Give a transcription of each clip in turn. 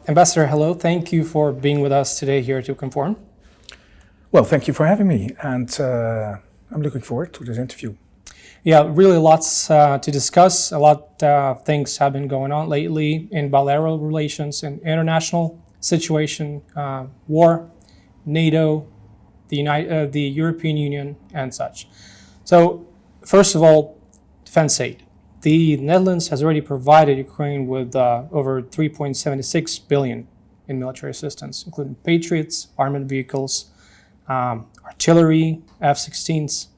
Ambassador, hello. Thank you for being with us today here at Ukrinform. Well, thank you for having me, and I'm looking forward to this interview. Yeah, really lots to discuss. A lot of things have been going on lately in bilateral relations and international situation, war, NATO, the European Union, and such. So, first of all, defense aid. The Netherlands has already provided Ukraine with over 3.76 billion in military assistance, including Patriots, armored vehicles, artillery, F-16s.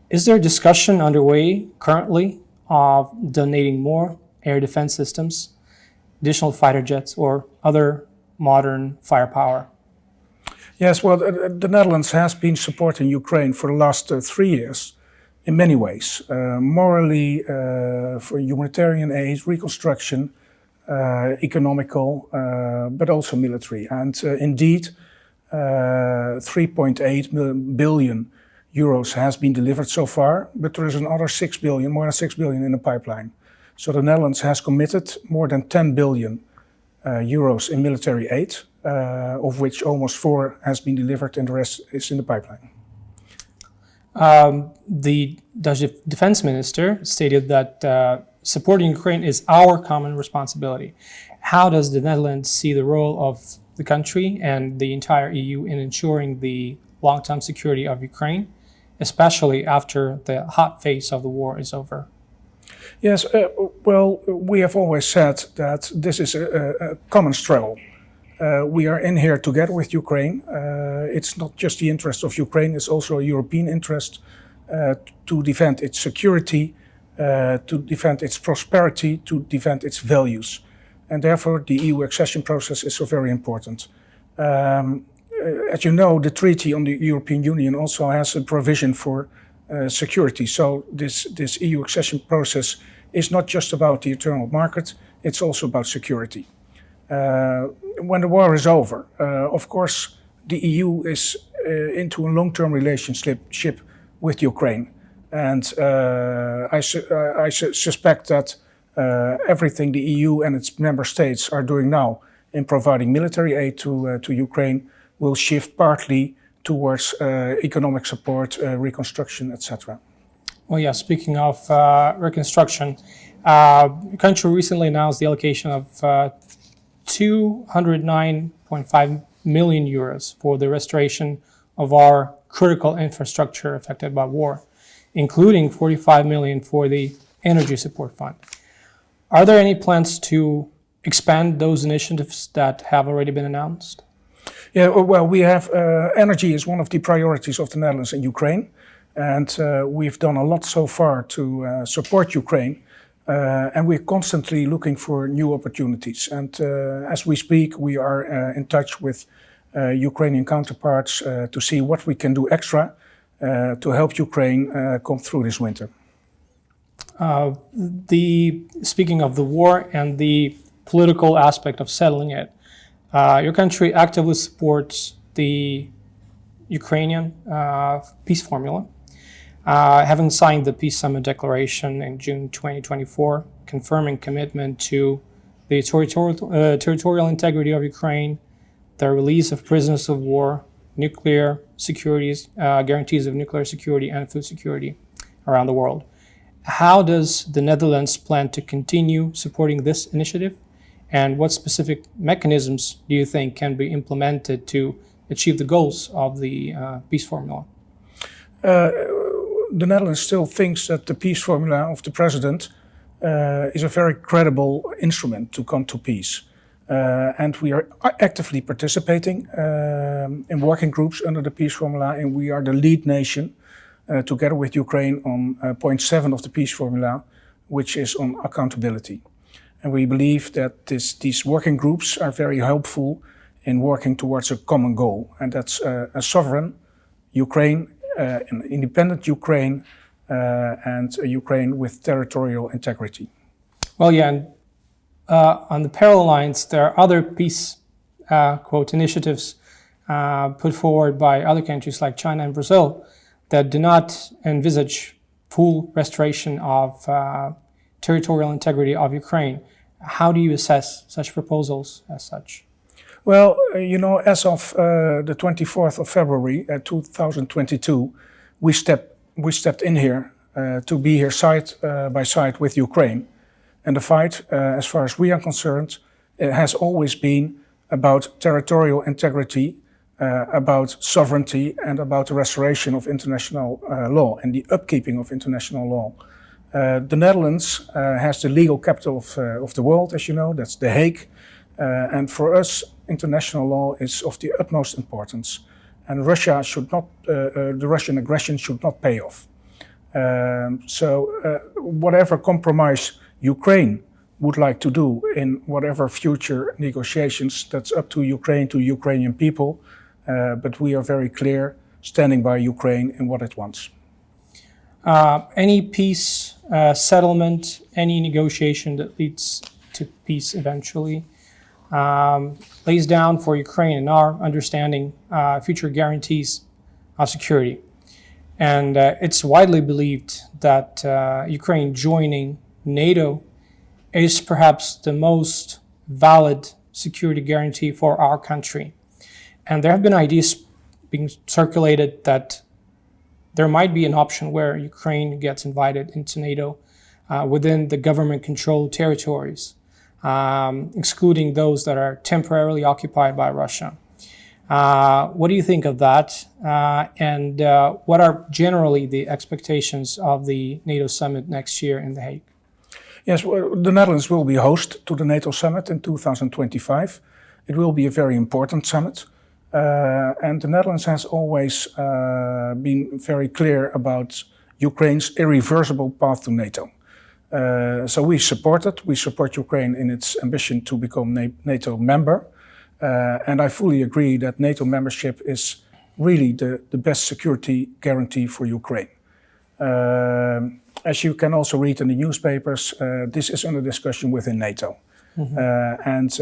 Is there a discussion underway currently of donating more air defense systems, additional fighter jets, or other modern firepower? Yes, well, the Netherlands has been supporting Ukraine for the last 3 years in many ways. Morally, for humanitarian aid, reconstruction, economical, but also military. And indeed, 3.8 billion euros has been delivered so far, but there is another 6 billion, more than 6 billion in the pipeline. So the Netherlands has committed more than 10 billion euros in military aid, of which almost 4 has been delivered and the rest is in the pipeline. The Dutch defense minister stated that supporting Ukraine is our common responsibility. How does the Netherlands see the role of the country and the entire EU in ensuring the long-term security of Ukraine, especially after the hot phase of the war is over? Yes, well, we have always said that this is a common struggle. We are in here together with Ukraine. It's not just the interest of Ukraine, it's also a European interest to defend its security, to defend its prosperity, to defend its values. And therefore the EU accession process is so very important. As you know, the treaty on the European Union also has a provision for security. So this EU accession process is not just about the internal market, it's also about security. When the war is over, of course, the EU is into a long-term relationship with Ukraine. And I suspect that everything the EU and its member states are doing now in providing military aid to Ukraine will shift partly towards economic support, reconstruction, etc. Well, yeah, speaking of reconstruction, the country recently announced the allocation of 209.5 million euros for the restoration of our critical infrastructure affected by war, including 45 million for the Energy Support Fund. Are there any plans to expand those initiatives that have already been announced? Yeah, well, we have energy is one of the priorities of the Netherlands and Ukraine, and we've done a lot so far to support Ukraine, and we're constantly looking for new opportunities. And as we speak, we are in touch with Ukrainian counterparts to see what we can do extra to help Ukraine come through this winter. Speaking of the war and the political aspect of settling it, your country actively supports the Ukrainian peace formula, having signed the Peace Summit Declaration in June 2024, confirming commitment to the territorial integrity of Ukraine, the release of prisoners of war, nuclear securities, guarantees of nuclear security and food security around the world. How does the Netherlands plan to continue supporting this initiative? And what specific mechanisms do you think can be implemented to achieve the goals of the peace formula? The Netherlands still thinks that the peace formula of the president is a very credible instrument to come to peace. And we are actively participating in working groups under the peace formula, and we are the lead nation together with Ukraine on point 7 of the peace formula, which is on accountability. And we believe that these working groups are very helpful in working towards a common goal, and that's a sovereign Ukraine, an independent Ukraine, and a Ukraine with territorial integrity. Well, yeah, and on the parallel lines, there are other peace, quote, initiatives put forward by other countries like China and Brazil that do not envisage full restoration of territorial integrity of Ukraine. How do you assess such proposals as such? Well, as of the 24th of February 2022, we stepped in here to be here side by side with Ukraine. And the fight, as far as we are concerned, has always been about territorial integrity, about sovereignty, and about the restoration of international law and the upkeeping of international law. The Netherlands has the legal capital of the world, as you know, that's The Hague. And for us, international law is of the utmost importance. And Russia should not, the Russian aggression should not pay off. So whatever compromise Ukraine would like to do in whatever future negotiations, that's up to Ukraine, to Ukrainian people. But we are very clear, standing by Ukraine in what it wants. Any peace, settlement, any negotiation that leads to peace eventually lays down for Ukraine, in our understanding, future guarantees of security. And it's widely believed that Ukraine joining NATO is perhaps the most valid security guarantee for our country. And there have been ideas being circulated that there might be an option where Ukraine gets invited into NATO within the government-controlled territories, excluding those that are temporarily occupied by Russia. What do you think of that? And what are generally the expectations of the NATO summit next year in The Hague? Yes, well, the Netherlands will be host to the NATO summit in 2025. It will be a very important summit. And the Netherlands has always been very clear about Ukraine's irreversible path to NATO. So we support it. We support Ukraine in its ambition to become NATO member. And I fully agree that NATO membership is really the best security guarantee for Ukraine. As you can also read in the newspapers, this is under discussion within NATO. Mm-hmm. And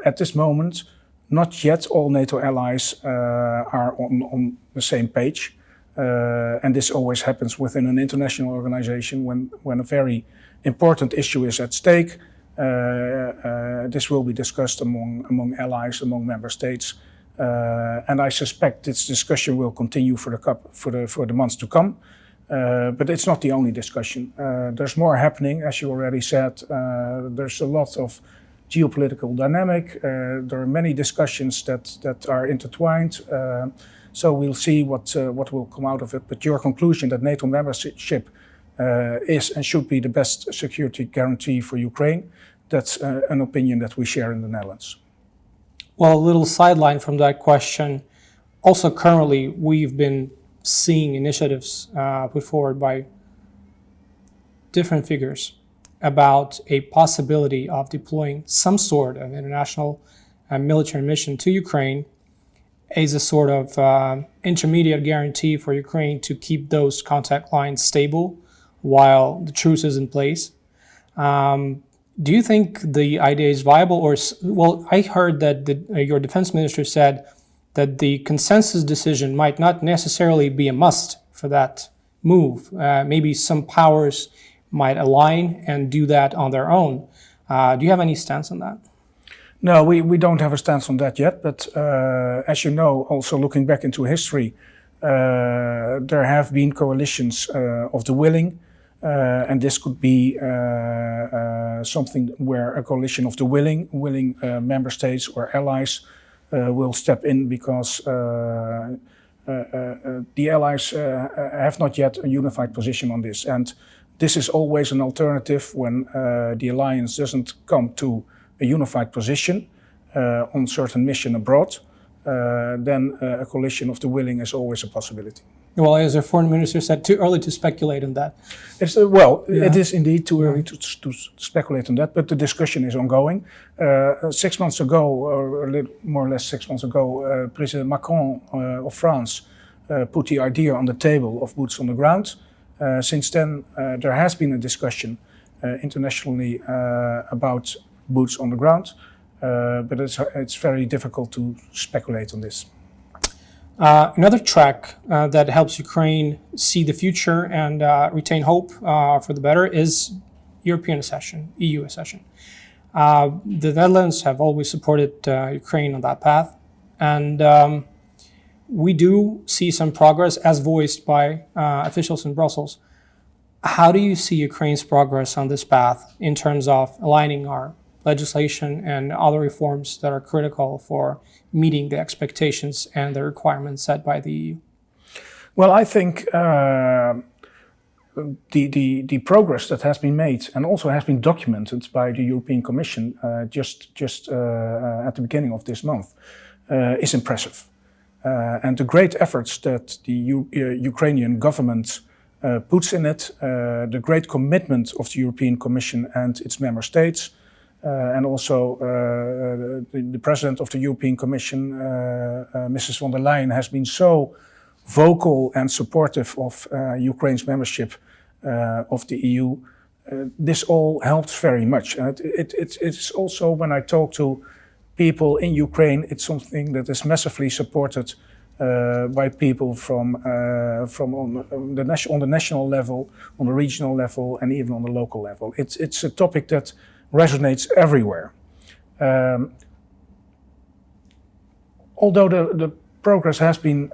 at this moment, not yet all NATO allies are on the same page. And this always happens within an international organization when a very important issue is at stake. This will be discussed among allies, among member states. And I suspect this discussion will continue for the months to come. But it's not the only discussion. There's more happening, as you already said. There's a lot of geopolitical dynamic. There are many discussions that are intertwined. So we'll see what will come out of it. But your conclusion that NATO membership is and should be the best security guarantee for Ukraine, that's an opinion that we share in the Netherlands. Well, a little sideline from that question. Also, currently, we've been seeing initiatives put forward by different figures about a possibility of deploying some sort of international military mission to Ukraine as a sort of intermediate guarantee for Ukraine to keep those contact lines stable while the truce is in place. Do you think the idea is viable? Or, well, I heard that your defense minister said that the consensus decision might not necessarily be a must for that move. Maybe some powers might align and do that on their own. Do you have any stance on that? No, we don't have a stance on that yet. But as you know, also looking back into history, there have been coalitions of the willing. And this could be something where a coalition of the willing member states or allies will step in because the allies have not yet a unified position on this. And this is always an alternative when the alliance doesn't come to a unified position on certain mission abroad. Then a coalition of the willing is always a possibility. Well, as our foreign minister said, too early to speculate on that. It is indeed too early to speculate on that, but the discussion is ongoing. 6 months ago, or a little more or less 6 months ago, President Macron of France put the idea on the table of boots on the ground. Since then, there has been a discussion internationally about boots on the ground, but it's very difficult to speculate on this. Another track that helps Ukraine see the future and retain hope for the better is European accession, EU accession. The Netherlands have always supported Ukraine on that path, and we do see some progress as voiced by officials in Brussels. How do you see Ukraine's progress on this path in terms of aligning our legislation and other reforms that are critical for meeting the expectations and the requirements set by the EU? Well, I think the progress that has been made and also has been documented by the European Commission just at the beginning of this month is impressive. And the great efforts that the Ukrainian government puts in it, the great commitment of the European Commission and its member states, and also the President of the European Commission, Mrs. von der Leyen, has been so vocal and supportive of Ukraine's membership of the EU. This all helps very much. And it's also, when I talk to people in Ukraine, it's something that is massively supported by people from on the national level, on the regional level, and even on the local level. It's a topic that resonates everywhere. Although the progress has been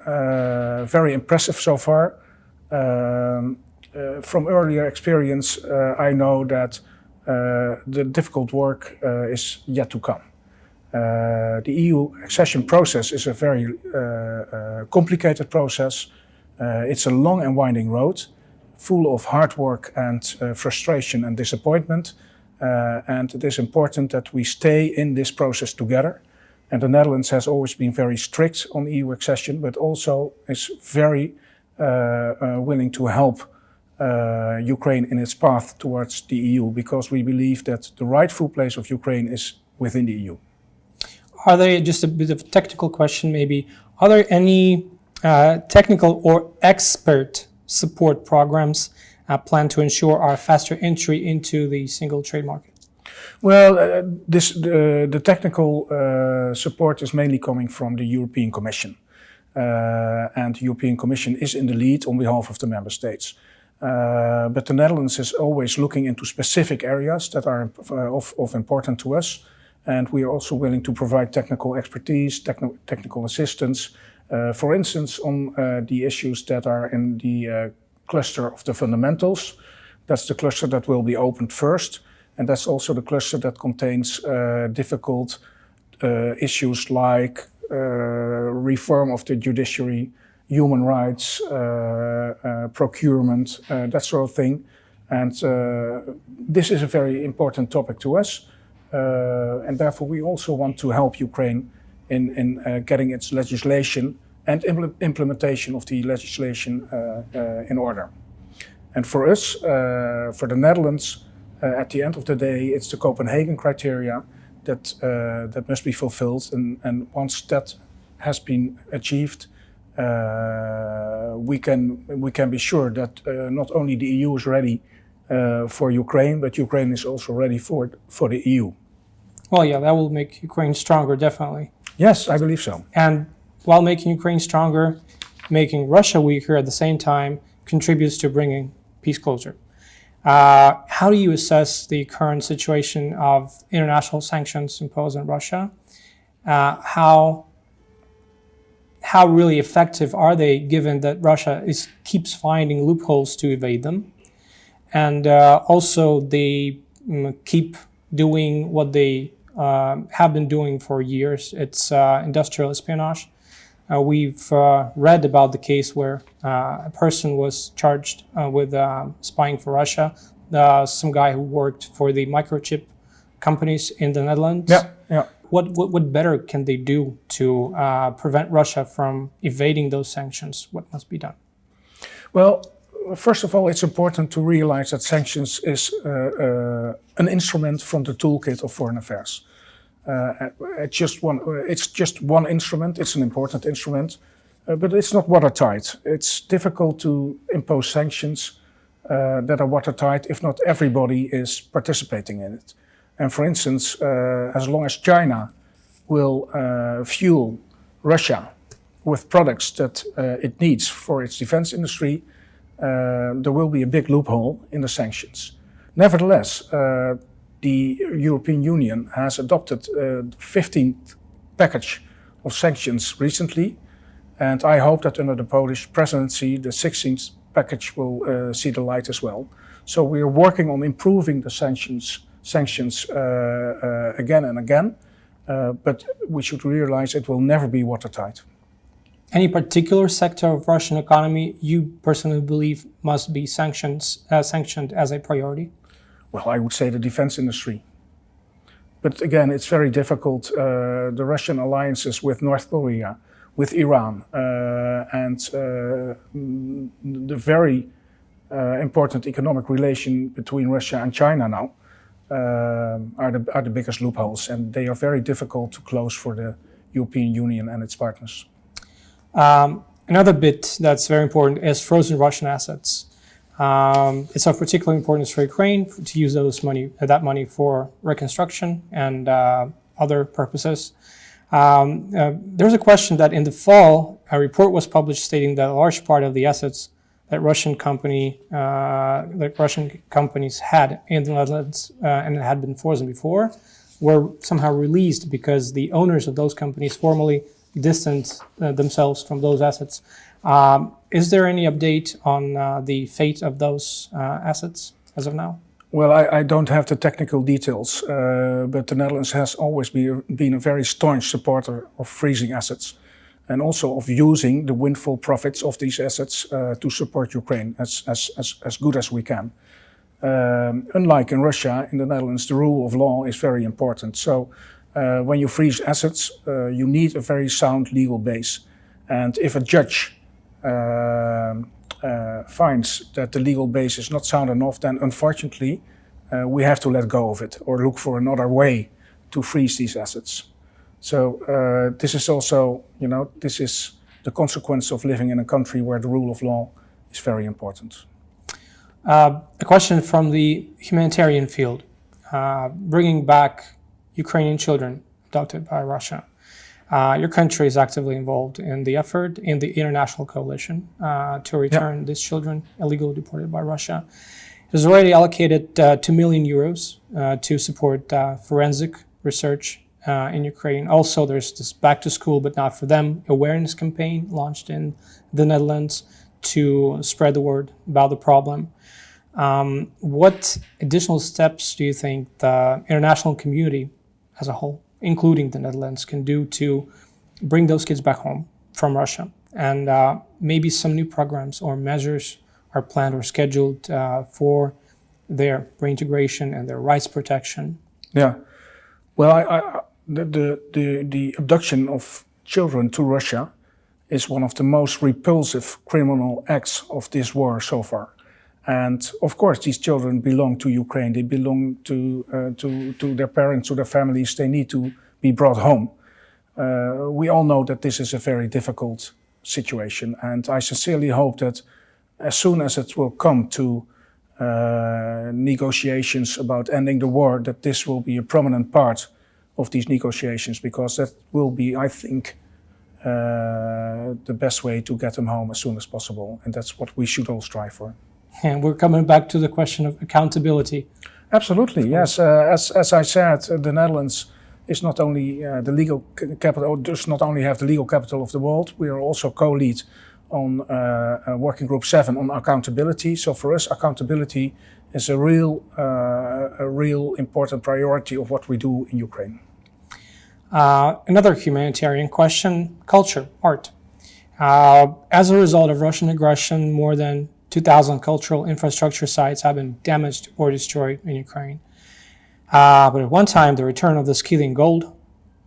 very impressive so far, from earlier experience, I know that the difficult work is yet to come. The EU accession process is a very complicated process. It's a long and winding road, full of hard work and frustration and disappointment. And it is important that we stay in this process together. And the Netherlands has always been very strict on EU accession, but also is very willing to help Ukraine in its path towards the EU, because we believe that the rightful place of Ukraine is within the EU. Are there, just a bit of a technical question maybe, are there any technical or expert support programs planned to ensure our faster entry into the single trade market? Well, the technical support is mainly coming from the European Commission. And the European Commission is in the lead on behalf of the member states. But the Netherlands is always looking into specific areas that are of importance to us. And we are also willing to provide technical expertise, technical assistance, for instance, on the issues that are in the cluster of the fundamentals. That's the cluster that will be opened first. And that's also the cluster that contains difficult issues like reform of the judiciary, human rights, procurement, that sort of thing. And this is a very important topic to us. And therefore we also want to help Ukraine in getting its legislation and implementation of the legislation in order. And for us, for the Netherlands, at the end of the day, it's the Copenhagen criteria that must be fulfilled. And once that has been achieved, we can be sure that not only the EU is ready for Ukraine, but Ukraine is also ready for the EU. Well, yeah, that will make Ukraine stronger, definitely. Yes, I believe so. And while making Ukraine stronger, making Russia weaker at the same time contributes to bringing peace closer. How do you assess the current situation of international sanctions imposed on Russia? How really effective are they, given that Russia keeps finding loopholes to evade them? And also they keep doing what they have been doing for years. It's industrial espionage. We've read about the case where a person was charged with spying for Russia, some guy who worked for the microchip companies in the Netherlands. Yeah. What better can they do to prevent Russia from evading those sanctions? What must be done? Well, first of all, it's important to realize that sanctions is an instrument from the toolkit of foreign affairs. It's just one instrument. It's an important instrument, but it's not watertight. It's difficult to impose sanctions that are watertight if not everybody is participating in it. And for instance, as long as China will fuel Russia with products that it needs for its defense industry, there will be a big loophole in the sanctions. Nevertheless, the European Union has adopted the 15th package of sanctions recently, and I hope that under the Polish presidency, the 16th package will see the light as well. So we are working on improving the sanctions again and again, but we should realize it will never be watertight. Any particular sector of Russian economy you personally believe must be sanctioned as a priority? Well, I would say the defense industry. But again, it's very difficult. The Russian alliances with North Korea, with Iran, and the very important economic relation between Russia and China now are the biggest loopholes, and they are very difficult to close for the European Union and its partners. Another bit that's very important is frozen Russian assets. It's of particular importance for Ukraine to use that money for reconstruction and other purposes. There's a question that in the fall, a report was published stating that a large part of the assets that Russian companies had in the Netherlands and had been frozen before were somehow released because the owners of those companies formally distanced themselves from those assets. Is there any update on the fate of those assets as of now? Well, I don't have the technical details, but the Netherlands has always been a very staunch supporter of freezing assets and also of using the windfall profits of these assets to support Ukraine as good as we can. Unlike in Russia, in the Netherlands, the rule of law is very important. So when you freeze assets, you need a very sound legal base. And if a judge finds that the legal base is not sound enough, then unfortunately we have to let go of it or look for another way to freeze these assets. So this is also, this is the consequence of living in a country where the rule of law is very important. A question from the humanitarian field, bringing back Ukrainian children abducted by Russia. Your country is actively involved in the effort in the international coalition to return these children illegally deported by Russia. It has already allocated 2 million euros to support forensic research in Ukraine. Also, there's this Back to School But Not For Them awareness campaign launched in the Netherlands to spread the word about the problem. What additional steps do you think the international community as a whole, including the Netherlands, can do to bring those kids back home from Russia? And maybe some new programs or measures are planned or scheduled for their reintegration and their rights protection? Yeah, well, the abduction of children to Russia is one of the most repulsive criminal acts of this war so far. And of course, these children belong to Ukraine. They belong to their parents, to their families. They need to be brought home. We all know that this is a very difficult situation, and I sincerely hope that as soon as it will come to negotiations about ending the war, that this will be a prominent part of these negotiations, because that will be, I think, the best way to get them home as soon as possible, and that's what we should all strive for. And we're coming back to the question of accountability. Absolutely, yes. As I said, the Netherlands is not only the legal capital, or does not only have the legal capital of the world, we are also co-lead on Working Group 7 on accountability. So for us, accountability is a real important priority of what we do in Ukraine. Another humanitarian question, culture, art. As a result of Russian aggression, more than 2,000 cultural infrastructure sites have been damaged or destroyed in Ukraine. But at one time, the return of the Skilling gold,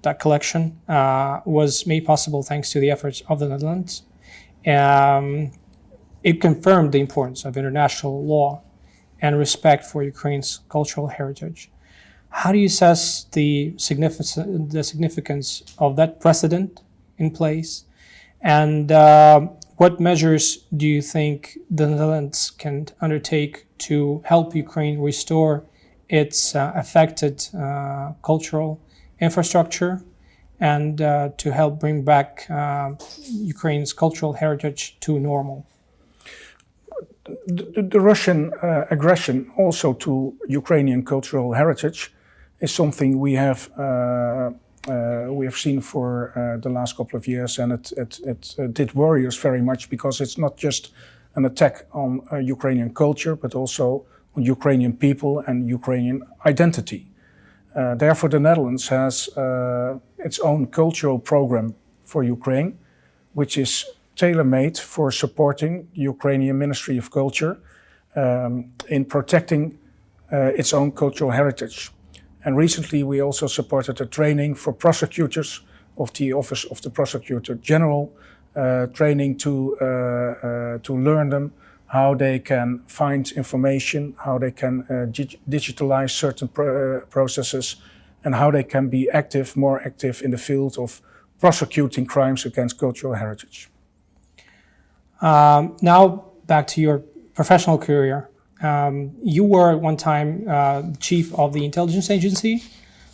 that collection, was made possible thanks to the efforts of the Netherlands. It confirmed the importance of international law and respect for Ukraine's cultural heritage. How do you assess the significance of that precedent in place? And what measures do you think the Netherlands can undertake to help Ukraine restore its affected cultural infrastructure and to help bring back Ukraine's cultural heritage to normal? The Russian aggression also to Ukrainian cultural heritage is something we have seen for the last couple of years, and it did worry us very much, because it's not just an attack on Ukrainian culture, but also on Ukrainian people and Ukrainian identity. Therefore, the Netherlands has its own cultural program for Ukraine, which is tailor-made for supporting the Ukrainian Ministry of Culture in protecting its own cultural heritage. And recently we also supported a training for prosecutors of the Office of the Prosecutor General, training to learn them how they can find information, how they can digitalize certain processes, and how they can be more active in the field of prosecuting crimes against cultural heritage. Now back to your professional career. You were at one time the chief of the intelligence agency,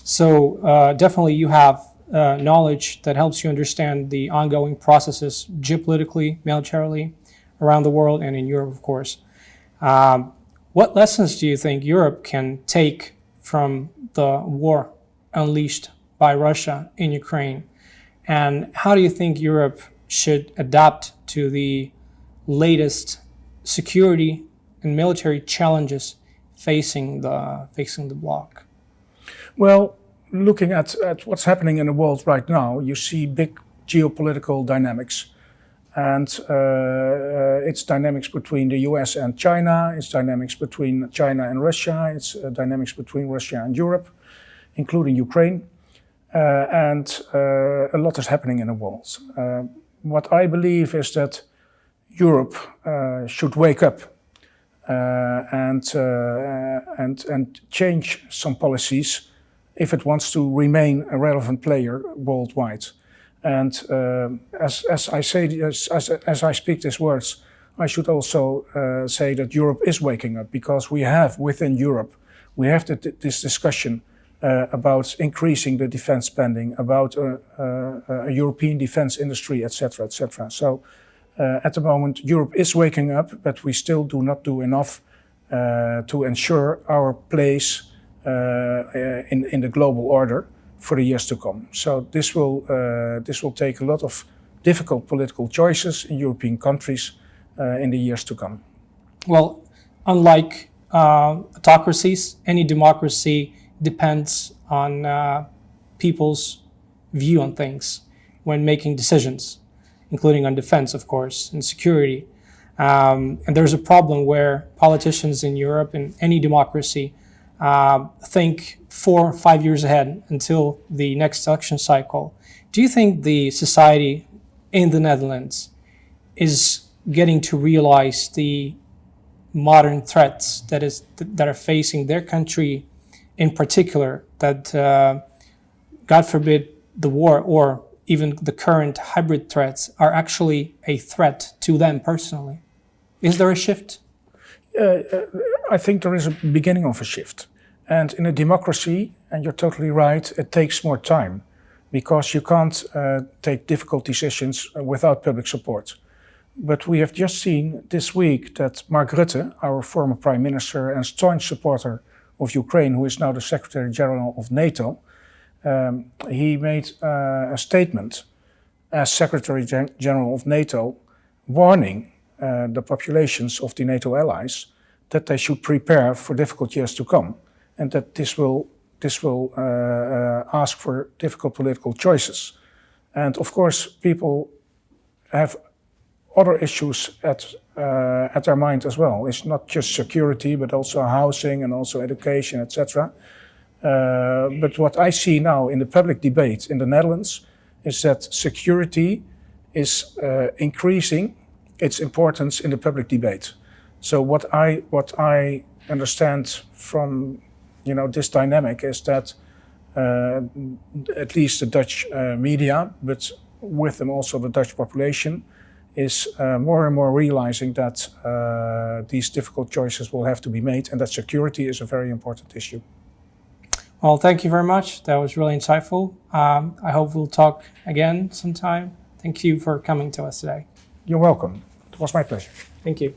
so definitely you have knowledge that helps you understand the ongoing processes geopolitically, militarily, around the world and in Europe, of course. What lessons do you think Europe can take from the war unleashed by Russia in Ukraine? And how do you think Europe should adapt to the latest security and military challenges facing the bloc? Well, looking at what's happening in the world right now, you see big geopolitical dynamics. And it's dynamics between the US and China, it's dynamics between China and Russia, it's dynamics between Russia and Europe, including Ukraine. And a lot is happening in the world. What I believe is that Europe should wake up and change some policies if it wants to remain a relevant player worldwide. And as I speak these words, I should also say that Europe is waking up, because we have within Europe, we have this discussion about increasing the defense spending, about a European defense industry, etc., etc. So at the moment, Europe is waking up, but we still do not do enough to ensure our place in the global order for the years to come. So this will take a lot of difficult political choices in European countries in the years to come. Well, unlike autocracies, any democracy depends on people's view on things when making decisions, including on defense, of course, and security. And there's a problem where politicians in Europe and any democracy think 4 or 5 years ahead until the next election cycle. Do you think the society in the Netherlands is getting to realize the modern threats that are facing their country in particular, that God forbid the war or even the current hybrid threats are actually a threat to them personally? Is there a shift? I think there is a beginning of a shift. And in a democracy, and you're totally right, it takes more time, because you can't take difficult decisions without public support. But we have just seen this week that Mark Rutte, our former prime minister and staunch supporter of Ukraine, who is now the Secretary General of NATO, he made a statement as Secretary General of NATO, warning the populations of the NATO allies that they should prepare for difficult years to come, and that this will ask for difficult political choices. And of course, people have other issues at their mind as well. It's not just security, but also housing and also education, etc. But what I see now in the public debate in the Netherlands is that security is increasing its importance in the public debate. So what I understand from this dynamic is that at least the Dutch media, but with them also the Dutch population, is more and more realizing that these difficult choices will have to be made, and that security is a very important issue. Well, thank you very much. That was really insightful. I hope we'll talk again sometime. Thank you for coming to us today. You're welcome. It was my pleasure. Thank you.